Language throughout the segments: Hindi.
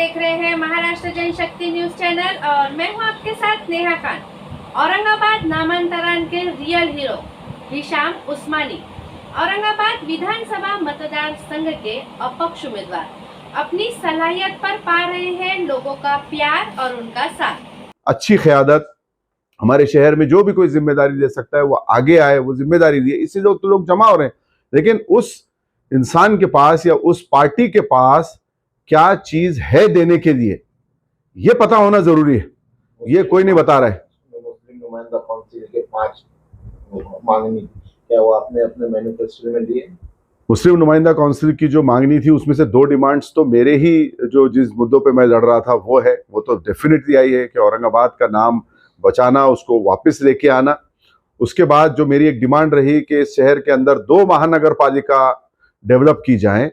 देख रहे हैं महाराष्ट्र जनशक्ति न्यूज चैनल और मैं हूं आपके साथ नेहा खान। औरंगाबाद नामांतरण के रियल हीरो हिशाम उस्मानी औरंगाबाद विधानसभा मतदार संघ के अपक्ष उम्मीदवार अपनी सलाहियत पर पा रहे हैं लोगों का प्यार और उनका साथ। अच्छी क़यादत हमारे शहर में जो भी कोई जिम्मेदारी ले सकता है वो आगे आए, वो जिम्मेदारी लिए, इसी लोग जमा हो रहे हैं। लेकिन उस इंसान के पास या उस पार्टी के पास क्या चीज है देने के लिए, ये पता होना जरूरी है। ये कोई नहीं बता रहा है। मुस्लिम नुमाइंदा काउंसिल के 5 मांगनी, क्या वो आपने अपने मैनिफेस्टो में लिए? मुस्लिम नुमाइंदा काउंसिल की जो मांगनी थी उसमें से 2 डिमांड्स तो मेरे ही जो जिस मुद्दों पे मैं लड़ रहा था वो है, वो तो डेफिनेटली आई है कि औरंगाबाद का नाम बचाना, उसको वापस लेके आना। उसके बाद जो मेरी एक डिमांड रही कि इस शहर के अंदर 2 महानगर पालिका डेवलप की जाएं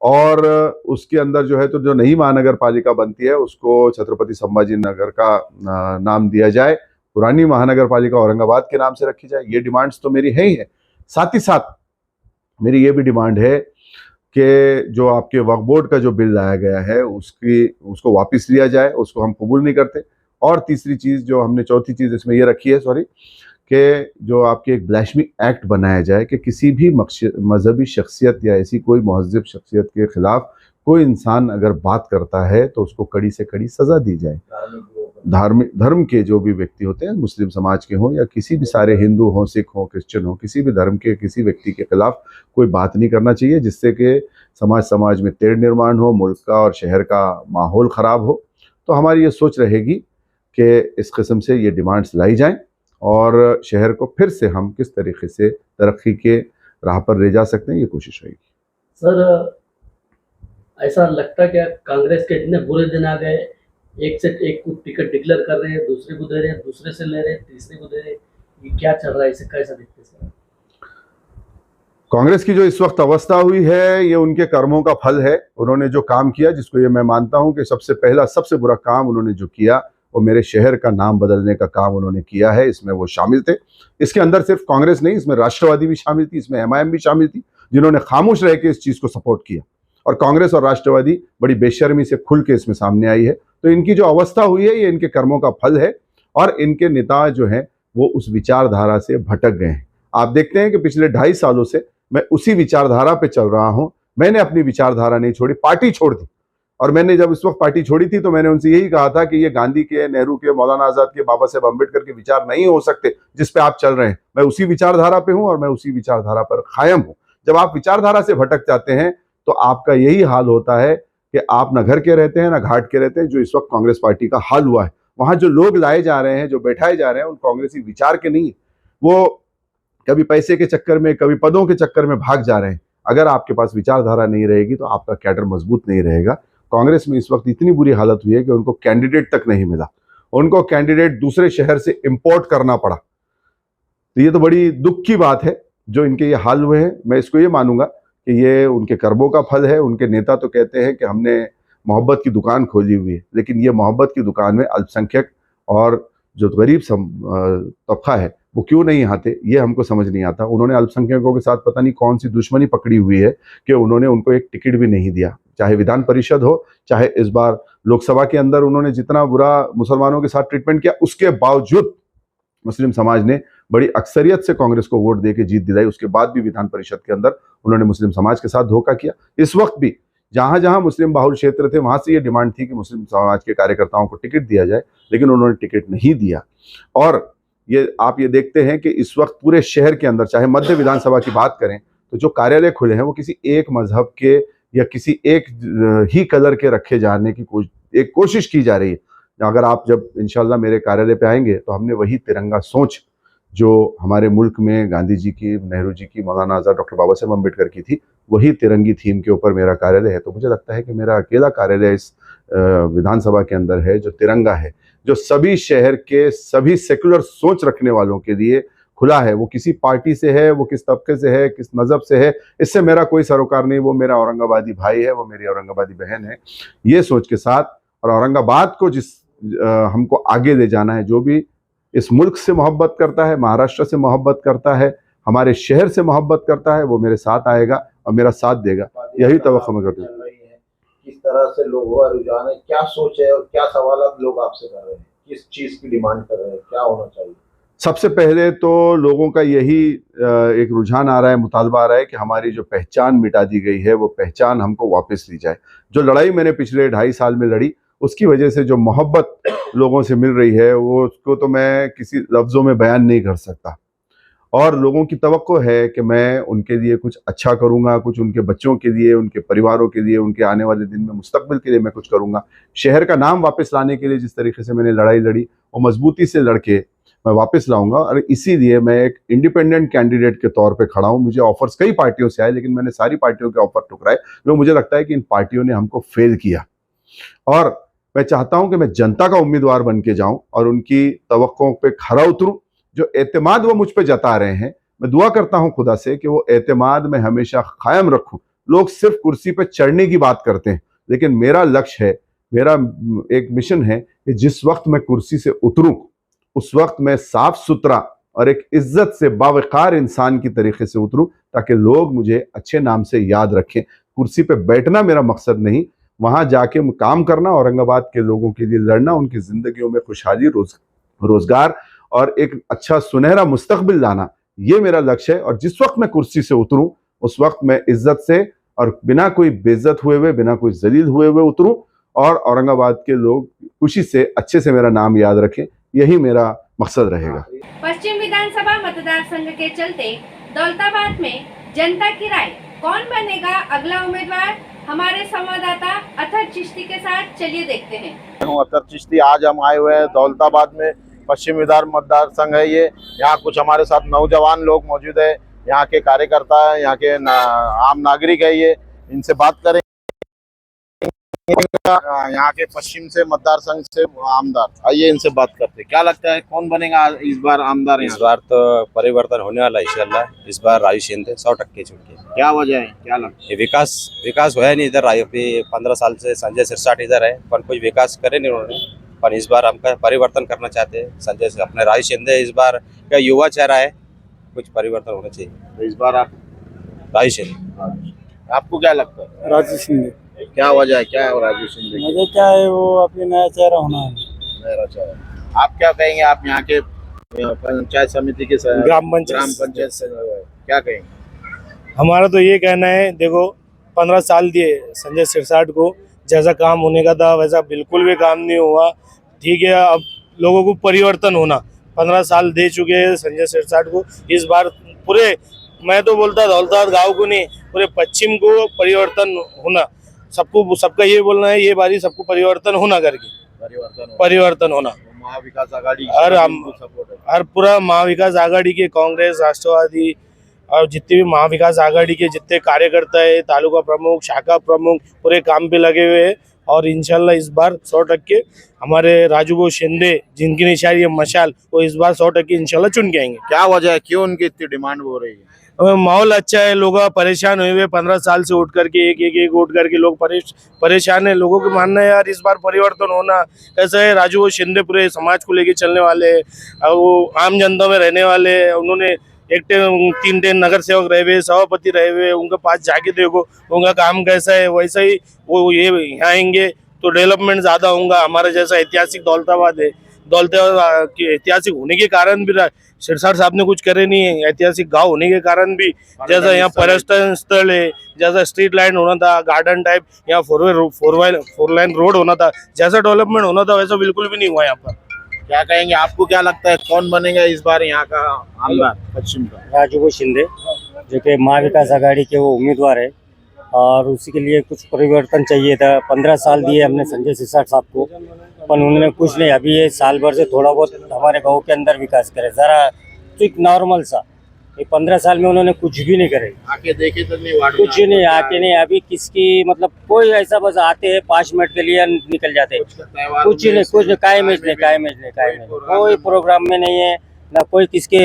और उसके अंदर जो है तो जो नई महानगर पालिका बनती है उसको छत्रपति संभाजी नगर का नाम दिया जाए, पुरानी महानगर पालिका औरंगाबाद के नाम से रखी जाए। ये डिमांड्स तो मेरी है ही है। साथ ही साथ मेरी ये भी डिमांड है कि जो आपके वक्फ बोर्ड का जो बिल लाया गया है उसको वापस लिया जाए, उसको हम कबूल नहीं करते। और तीसरी चीज जो हमने, चौथी चीज इसमें ये रखी है कि जो आपके एक ब्लैशमी एक्ट बनाया जाए कि किसी भी मजहबी शख्सियत या ऐसी कोई महज़ब शख्सियत के खिलाफ कोई इंसान अगर बात करता है तो उसको कड़ी से कड़ी सजा दी जाए। धर्म के जो भी व्यक्ति होते हैं, मुस्लिम समाज के हों या किसी भी, सारे हिंदू हों, सिख हों, क्रिश्चियन हों, किसी भी धर्म के किसी व्यक्ति के खिलाफ कोई बात नहीं करना चाहिए जिससे कि समाज में तेढ़ निर्माण हो, मुल्क का और शहर का माहौल ख़राब हो। तो हमारी ये सोच रहेगी कि इस किस्म से ये डिमांड्स लाई जाएं और शहर को फिर से हम किस तरीके से तरक्की के राह पर ले जा सकते हैं, ये कोशिश रहेगी। सर, ऐसा लगता है कि कांग्रेस के इतने बुरे दिन आ गए, एक से एक को टिकट डिक्लेयर कर रहे हैं, दूसरे को दे रहे हैं, दूसरे से ले रहे हैं, तीसरे को दे रहे हैं, ये क्या चल रहा है, इसे कैसा देखते हैं सर? कांग्रेस की जो इस वक्त अवस्था हुई है ये उनके कर्मों का फल है। उन्होंने जो काम किया, जिसको ये मैं मानता हूं कि सबसे पहला सबसे बुरा काम उन्होंने जो किया वो मेरे शहर का नाम बदलने का काम उन्होंने किया है। इसमें वो शामिल थे। इसके अंदर सिर्फ कांग्रेस नहीं, इसमें राष्ट्रवादी भी शामिल थी, इसमें एमआईएम भी शामिल थी, जिन्होंने खामोश रह के इस चीज़ को सपोर्ट किया। और कांग्रेस और राष्ट्रवादी बड़ी बेशर्मी से खुल के इसमें सामने आई है। तो इनकी जो अवस्था हुई है ये इनके कर्मों का फल है और इनके नेता जो हैं वो उस विचारधारा से भटक गए हैं। आप देखते हैं कि पिछले 2.5 सालों से मैं उसी विचारधारा पे चल रहा हूं। मैंने अपनी विचारधारा नहीं छोड़ी, पार्टी छोड़ दी। और मैंने जब इस वक्त पार्टी छोड़ी थी तो मैंने उनसे यही कहा था कि ये गांधी के, नेहरू के, मौलाना आजाद के, बाबा साहेब अम्बेडकर के विचार नहीं हो सकते जिस पे आप चल रहे हैं। मैं उसी विचारधारा पे हूं और मैं उसी विचारधारा पर कायम हूं। जब आप विचारधारा से भटक जाते हैं तो आपका यही हाल होता है कि आप ना घर के रहते हैं ना घाट के रहते हैं, जो इस वक्त कांग्रेस पार्टी का हाल हुआ है। वहां जो लोग लाए जा रहे हैं, जो बैठाए जा रहे हैं, उन कांग्रेसी विचार के नहीं, वो कभी पैसे के चक्कर में, कभी पदों के चक्कर में भाग जा रहे हैं। अगर आपके पास विचारधारा नहीं रहेगी तो आपका कैडर मजबूत नहीं रहेगा। कांग्रेस में इस वक्त इतनी बुरी हालत हुई है कि उनको कैंडिडेट तक नहीं मिला, उनको कैंडिडेट दूसरे शहर से इंपोर्ट करना पड़ा। तो ये तो बड़ी दुख की बात है जो इनके ये हाल हुए हैं। मैं इसको ये मानूंगा कि ये उनके कर्मों का फल है। उनके नेता तो कहते हैं कि हमने मोहब्बत की दुकान खोली हुई है, लेकिन ये मोहब्बत की दुकान में अल्पसंख्यक और जो गरीब तबका है वो क्यों नहीं आते, ये हमको समझ नहीं आता। उन्होंने अल्पसंख्यकों के साथ पता नहीं कौन सी दुश्मनी पकड़ी हुई है कि उन्होंने उनको एक टिकट भी नहीं दिया, चाहे विधान परिषद हो, चाहे इस बार लोकसभा के अंदर उन्होंने जितना बुरा मुसलमानों के साथ ट्रीटमेंट किया, उसके बावजूद मुस्लिम समाज ने बड़ी अक्सरियत से कांग्रेस को वोट देके जीत दिलाई। उसके बाद भी विधान परिषद के अंदर उन्होंने मुस्लिम समाज के साथ धोखा किया। इस वक्त भी जहां जहां मुस्लिम बाहुल क्षेत्र थे वहां से ये डिमांड थी कि मुस्लिम समाज के कार्यकर्ताओं को टिकट दिया जाए, लेकिन उन्होंने टिकट नहीं दिया। और ये आप ये देखते हैं कि इस वक्त पूरे शहर के अंदर, चाहे मध्य विधानसभा की बात करें तो जो कार्यालय खुले हैं वो किसी एक मजहब के या किसी एक ही कलर के रखे जाने की एक कोशिश की जा रही है। अगर आप जब इंशाल्लाह मेरे कार्यालय पे आएंगे तो हमने वही तिरंगा सोच जो हमारे मुल्क में गांधी जी की, नेहरू जी की, मौलाना आजाद, डॉक्टर बाबा साहेब अम्बेडकर की थी, वही तिरंगी थीम के ऊपर मेरा कार्यालय है। तो मुझे लगता है कि मेरा अकेला कार्यालय इस विधानसभा के अंदर है जो तिरंगा है, जो सभी शहर के सभी सेकुलर सोच रखने वालों के लिए खुला है। वो किसी पार्टी से है, वो किस तबके से है, किस मजहब से है, इससे मेरा कोई सरोकार नहीं। वो मेरा औरंगाबादी भाई है, वो मेरी औरंगाबादी बहन है। ये सोच के साथ और औरंगाबाद को जिस हमको आगे ले जाना है, जो भी इस मुल्क से मोहब्बत करता है, महाराष्ट्र से मोहब्बत करता है, हमारे शहर से मोहब्बत करता है, वो मेरे साथ आएगा और मेरा साथ देगा। यही तवक्को मैं करता हूं। किस तरह से लोगों का रुझान है, क्या सोच है और क्या सवाल लोग आपसे कर रहे हैं, किस चीज की डिमांड कर रहे हैं, क्या होना चाहिए? सबसे पहले तो लोगों का यही एक रुझान आ रहा है, मुतालबा आ रहा है कि हमारी जो पहचान मिटा दी गई है वो पहचान हमको वापस ली जाए। जो लड़ाई मैंने पिछले 2.5 साल में लड़ी, उसकी वजह से जो मोहब्बत लोगों से मिल रही है वो उसको तो मैं किसी लफ्ज़ों में बयान नहीं कर सकता। और लोगों की तवक्को है कि मैं उनके लिए कुछ अच्छा करूँगा, कुछ उनके बच्चों के लिए, उनके परिवारों के लिए, उनके आने वाले दिन में मुस्तकबिल के लिए मैं कुछ करूँगा। शहर का नाम वापस लाने के लिए जिस तरीके से मैंने लड़ाई लड़ी वो मजबूती से लड़के मैं वापस लाऊंगा। और इसीलिए मैं एक इंडिपेंडेंट कैंडिडेट के तौर पे खड़ा हूँ। मुझे ऑफर्स कई पार्टियों से आए, लेकिन मैंने सारी पार्टियों के ऑफर ठुकराए, क्योंकि मुझे लगता है कि इन पार्टियों ने हमको फेल किया। और मैं चाहता हूं कि मैं जनता का उम्मीदवार बन के जाऊं और उनकी तवक्कों पे खरा उतरूं। जो एतमाद वो मुझ पे जता रहे हैं, मैं दुआ करता हूं खुदा से कि वो एतमाद में हमेशा कायम रखूं। लोग सिर्फ कुर्सी पे चढ़ने की बात करते हैं, लेकिन मेरा लक्ष्य है, मेरा एक मिशन है कि जिस वक्त मैं कुर्सी से उतरूं उस वक्त मैं साफ सुथरा और एक इज्जत से बावकार इंसान की तरीके से उतरूं, ताकि लोग मुझे अच्छे नाम से याद रखें। कुर्सी पे बैठना मेरा मकसद नहीं, वहां जाके काम करना, औरंगाबाद के लोगों के लिए लड़ना, उनकी जिंदगियों में खुशहाली, रोजगार और एक अच्छा सुनहरा मुस्तकबिल लाना, ये मेरा लक्ष्य है। और जिस वक्त मैं कुर्सी से उतरूं उस वक्त मैं इज्जत से और बिना कोई बेइज्जत हुए हुए, बिना कोई जलील हुए हुए उतरूं और औरंगाबाद के लोग खुशी से अच्छे से मेरा नाम याद रखें। यही मेरा मकसद रहेगा। पश्चिम विधानसभा मतदार संघ के चलते दौलताबाद में जनता की राय, कौन बनेगा अगला उम्मीदवार, हमारे संवाददाता अतर चिश्ती के साथ चलिए देखते हैं। हूँ अतर चिश्ती। आज हम आए हुए हैं दौलताबाद में, पश्चिम विधान मतदार संघ है ये। यहाँ कुछ हमारे साथ नौजवान लोग मौजूद है, यहाँ के कार्यकर्ता है, यहाँ के आम नागरिक है ये। इनसे बात करें, यहाँ के पश्चिम से मतदार संघ से आमदार, आइए इनसे बात करते हैं। क्या लगता है कौन बनेगा इस बार आमदार? इस बार तो परिवर्तन होने वाला है इंशाल्लाह। इस बार राजू शिंदे 100% चुन के। क्या वजह है, क्या लगता है? ये विकास हुआ नहीं इधर। अभी 15 साल से संजय सिरसाट इधर है, पर कुछ विकास करे नहीं उन्होंने। पर इस बार हम परिवर्तन करना चाहते हैं। संजय से अपने राजू शिंदे इस बार का युवा चेहरा है, कुछ परिवर्तन होना चाहिए। तो इस बार आप राजू शिंदे। आपको क्या लगता है? राजू शिंदे। क्या वजह है, क्या है राजू शिंदे? मुझे क्या है, वो अपने नया चेहरा होना है। मेरा चेहरा। आप क्या कहेंगे? आप यहाँ के पंचायत समिति के ग्राम पंचायत से क्या कहेंगे? हमारा तो ये कहना है, देखो 15 साल दिए संजय सिरसाट को, जैसा काम होने का था वैसा बिल्कुल भी काम नहीं हुआ। ठीक है, अब लोगों को परिवर्तन होना, 15 साल दे चुके हैं संजय सिरसाट को। इस बार पूरे, मैं तो बोलता दौलताबाद गाँव को नहीं, पूरे पश्चिम को परिवर्तन होना। सबको, सबका ये बोलना है, ये बारी सबको परिवर्तन होना करके परिवर्तन होना। महाविकास आघाड़ी हर पूरा महाविकास आघाड़ी के, कांग्रेस, राष्ट्रवादी और जितने भी महाविकास आघाड़ी के जितने कार्यकर्ता है, तालुका प्रमुख, शाखा प्रमुख, पूरे काम पे लगे हुए हैं। और इंशाल्लाह इस बार 100% हमारे राजू शिंदे, जिनकी निशानी है मशाल, वो इस बार 100% इंशाल्लाह चुन के आएंगे। क्या वजह है, क्यों उनकी इतनी डिमांड हो रही है? माहौल अच्छा है, लोग परेशान हुए हुए 15 साल से उठ करके एक उठ करके लोग परेशान है। लोगों को मानना है यार इस बार परिवर्तन होना। ऐसा है, राजू शिंदे पूरे समाज को लेके चलने वाले, वो आम जनता में रहने वाले। उन्होंने 3 नगर सेवक रहे हुए, सभापति रहे हुए, उनके पास जाके देखो उनका काम कैसा है। वैसा ही वो ये यहाँ आएंगे तो डेवलपमेंट ज़्यादा होगा। हमारा जैसा ऐतिहासिक दौलताबाद है, दौलताबाद के ऐतिहासिक होने के कारण भी सिरसाट साहब ने कुछ करे नहीं है। ऐतिहासिक गांव होने के कारण भी, जैसा यहाँ पर्यटन स्थल है, जैसा स्ट्रीट लाइन होना था, गार्डन टाइप, यहाँ 4 लाइन रोड होना था, जैसा डेवलपमेंट होना था वैसा बिल्कुल भी नहीं हुआ यहाँ पर। क्या कहेंगे, आपको क्या लगता है कौन बनेगा इस बार यहाँ का आमदार पश्चिम का? राजू शिंदे, जो कि महाविकास आघाड़ी के वो उम्मीदवार है, और उसी के लिए कुछ परिवर्तन चाहिए था। 15 साल दिए हमने संजय सिरसाट साहब को, पर उन्होंने कुछ नहीं। अभी ये साल भर से थोड़ा बहुत हमारे गांव के अंदर विकास करे, ज़रा ठीक नॉर्मल सा। ये 15 साल में उन्होंने कुछ भी नहीं करे। आके देखे तो नहीं, वार्ड कुछ नहीं, आके नहीं। अभी किसकी मतलब कोई ऐसा, बस आते हैं 5 मिनट के लिए निकल जाते हैं। कुछ नहीं, कायम कोई प्रोग्राम में नहीं है ना, कोई किसके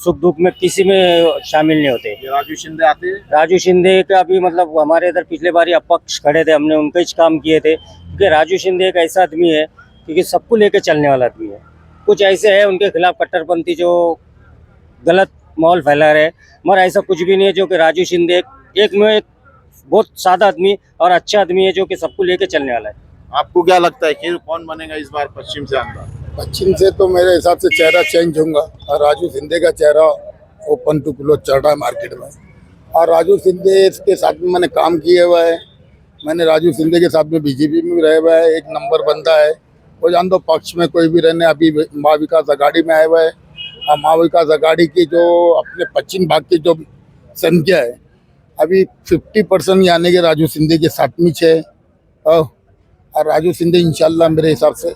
सुख दुख में किसी में शामिल नहीं होते। राजू शिंदे आते हैं। राजू शिंदे का भी मतलब हमारे इधर पिछले बार अपक्ष खड़े थे, हमने उनके ही काम किए थे। क्योंकि राजू शिंदे एक ऐसा आदमी है क्योंकि सबको लेके चलने वाला आदमी है। कुछ ऐसे है उनके खिलाफ कट्टरपंथी जो गलत माहौल फैला रहे, मगर ऐसा कुछ भी नहीं है। जो कि राजू शिंदे एक बहुत सादा आदमी और अच्छा आदमी है जो कि सबको लेके चलने वाला है। आपको क्या लगता है कि कौन बनेगा इस बार पश्चिम से आमदार? पश्चिम से तो मेरे हिसाब से चेहरा चेंज होगा और राजू सिंधे का चेहरा ओपन टू क्लोज चल रहा है मार्केट में। और राजू सिंधे के साथ में मैंने काम किए हुआ है, मैंने राजू सिंधे के साथ में बीजेपी में भी रहे हुआ है, एक नंबर बंदा है वो। जान दो पक्ष में कोई भी रहने, अभी महा विकास अघाड़ी में आया हुआ है और महा विकास अघाड़ी की जो अपने पश्चिम भाग की जो संख्या है अभी 50% यानी कि राजू सिंधे के साथ में है। और राजू सिंधे इंशाल्लाह मेरे हिसाब से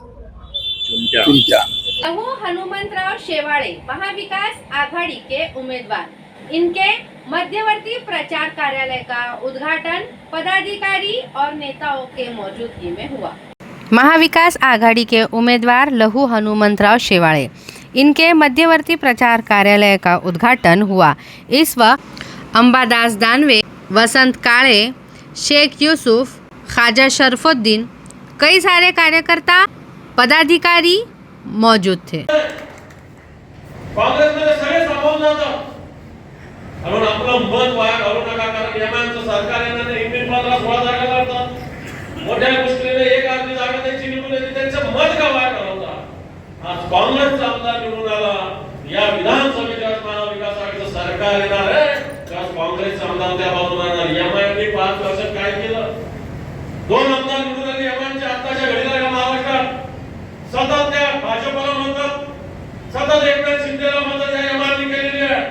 चुनक्या। लहू हनुमंतराव शेवाड़े महाविकास आघाड़ी के उम्मीदवार। इनके मध्यवर्ती प्रचार कार्यालय का उद्घाटन पदाधिकारी और नेताओं के मौजूदगी में हुआ। महाविकास आघाड़ी के उम्मीदवार लहू हनुमंतराव शेवाड़े, इनके मध्यवर्ती प्रचार कार्यालय का उद्घाटन हुआ। इस वक्त अंबादास दानवे, वसंत काळे, शेख यूसुफ, ख्वाजा शरफुद्दीन, कई सारे कार्यकर्ता पदाधिकारी मौजूद थे। काँग्रेसमध्ये सगळे सामावून जातं म्हणून आपलं मत वाया घालू नका, कारण यमांचं सरकार येणार नाही. 15-16 जागा लढतात, मोठ्या मुश्किलीने एक आधी जागा त्यांची निवडून येते, त्यांचं मत का वाया घालवता? आज काँग्रेसचा आमदार निवडून आला, या विधानसभेच्या महाविकास आघाडीचं सरकार येणार आहे, आज काँग्रेसचा आमदार त्या बाजूला येणार. यमांनी 5 वर्षात काय केलं? 2 आमदार निवडून आले यमांच्या आताच्या घडीला या महाराष्ट्रात. सतत त्या भाजपला म्हणतात, सतत एकनाथ शिंदेला मदत या यमांनी केलेली आहे.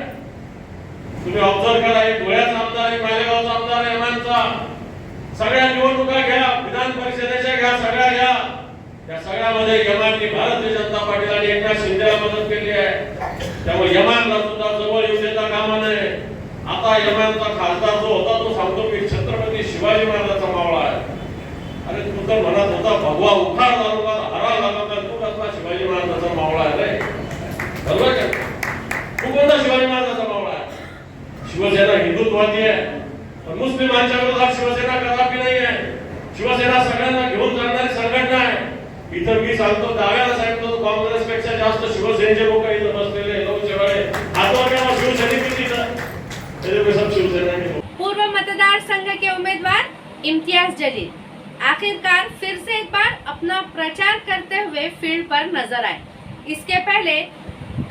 तुम्ही ऑब्झर्व करा, एक धुळ्याचा आमदार आहे, मालेगावचा आमदार आहे यमांचा. सगळ्या निवडणुका घ्या, विधान परिषदेच्या घ्या, सगळ्या घ्या, त्या सगळ्यामध्ये यमांनी भारतीय जनता पार्टीला आणि एकनाथ शिंदेला मदत केली आहे. त्यामुळे यमानला सुद्धा जवळ येऊ देता कामा नये. आता यमानचा खासदार जो होता तो सांगतो की छत्रपती शिवाजी महाराजांचा मावळा आहे. अरे तू तर म्हणत होता भगवा उखाड दारोगा हरा लागला, तू कसला शिवाजी महाराजांचा मावळा आहे रे? बरोबर का? तू कोणता शिवाजी महाराजांचा मावळा आहे? शिवसेना हिंदुत्ववादी आहे, पण मुस्लिमांच्या विरोधात शिवसेना कदापि नाही आहे. शिवसेना सगळ्यांना घेऊन जाणारी संघटना आहे. इथं मी सांगतो, डाव्याला सांगतो, काँग्रेसपेक्षा जास्त शिवसेनेचे लोक इथं बसलेले लोक शेवाळे हातवर घ्या, शिवसैनिक तिथं तेरे सब शिवसेना के। पूर्व मतदार संघ के उम्मीदवार इम्तियाज जलील आखिरकार फिर से एक बार अपना प्रचार करते हुए फील्ड पर नजर आए। इसके पहले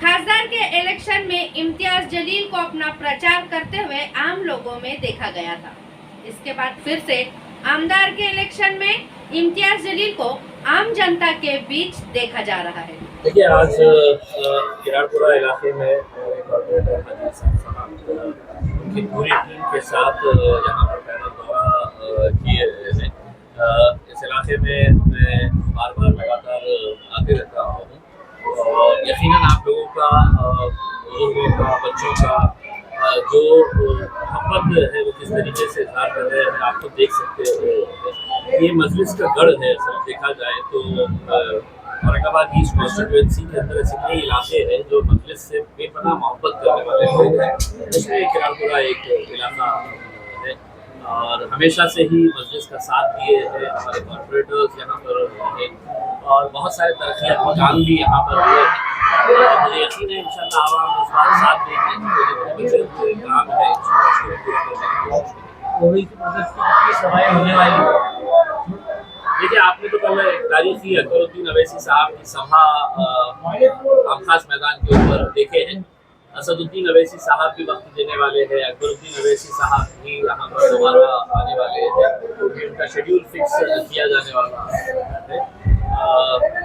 खासदार के इलेक्शन में इम्तियाज जलील को अपना प्रचार करते हुए आम लोगों में देखा गया था। इसके बाद फिर से आमदार के इलेक्शन में इम्तियाज जलील को आम जनता के बीच देखा जा रहा है। देखिए, आज किराड़पुरा इलाके में उनकी पूरी टीम के साथ यहाँ पर पैदल दौरा किए हैं। इस इलाके में मैं बार बार लगातार आते रहता हूँ और यकीनन आप लोगों का, बुजुर्गों का, बच्चों का जो मोहब्बत है वो किस तरीके से इजहार कर रहे हैं आप तो देख सकते हो। ये मजलिस का गढ़ है। सर देखा जाए तो औरंगाबाद ईस्ट कॉन्स्टिट्यूएंसी के अंदर ऐसे कई इलाके हैं जो मजलिस से बेपनाह मोहब्बत करने वाले लोग हैं, उसमें किराड़पुरा एक इलाका है और हमेशा से ही मजलिस का साथ दिए हैं। हमारे कॉर्पोरेटर्स यहाँ पर हैं और बहुत सारे तरक्याती काम भी यहाँ पर हुए हैं। मुझे यकीन है इंशाल्लाह आवाम इस बार साथ देंगे, जो काम है सभाएं होने वाली। देखिए, आपने तो कल तारीखी अकबरुद्दीन अवैसी साहब की सभा आमखास मैदान के ऊपर देखे हैं। असदुद्दीन अवैसी साहब भी वक्त देने वाले हैं, अकबरुद्दीन अवैसी साहब भी यहाँ पर दोबारा आने वाले हैं, उनका शेड्यूल फिक्स किया जाने वाला है।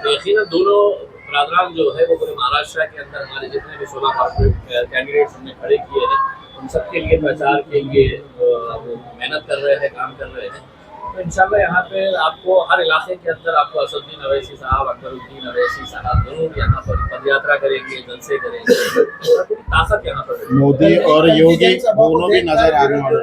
तो यकीनन दोनों बरादरान जो है वो पूरे महाराष्ट्र के अंदर हमारे जितने भी 16 कॉर्पोरेट कैंडिडेट्स हमने खड़े किए हैं उन सबके लिए प्रचार के लिए मेहनत कर रहे हैं, काम कर रहे हैं। तो इंशाल्लाह यहाँ पे आपको हर इलाके के अंदर आपको असदुद्दीन अवैसी साहब, अकबरुद्दीन अवैसी साहब जरूर यहाँ पर पदयात्रा करेंगे, जलसे करेंगे। पूरी ताकत यहाँ पर मोदी और योगी दोनों भी नजर आने वाले।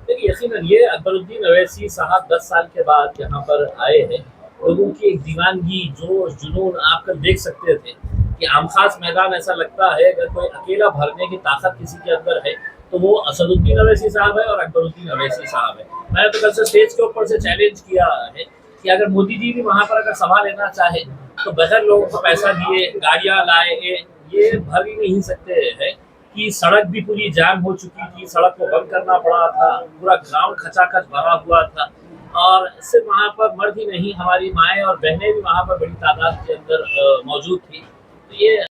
देखिए, यकीनन ये अकबरुद्दीन अवैसी साहब 10 साल के बाद यहाँ पर आए हैं। लोगों की एक दीवानगी, जोश, जुनून आप कल देख सकते थे कि आमखास मैदान ऐसा लगता है अगर कोई अकेला भरने की ताकत किसी के अंदर है तो वो असदुद्दीन अवैसी साहब है और अकबरुद्दीन अवैसी साहब है। मैंने तो कल से स्टेज के ऊपर से चैलेंज किया है कि अगर मोदी जी भी वहाँ पर अगर सभा लेना चाहे तो बगैर लोगों को पैसा दिए गाड़ियाँ लाए ये भर ही नहीं सकते हैं कि सड़क भी पूरी जाम हो चुकी थी, सड़क को बंद करना पड़ा था, पूरा ग्राउंड खचाखच भरा हुआ था और सिर्फ वहाँ पर मर्द ही नहीं, हमारी माएँ और बहनें भी वहाँ पर बड़ी तादाद के अंदर मौजूद थी। तो ये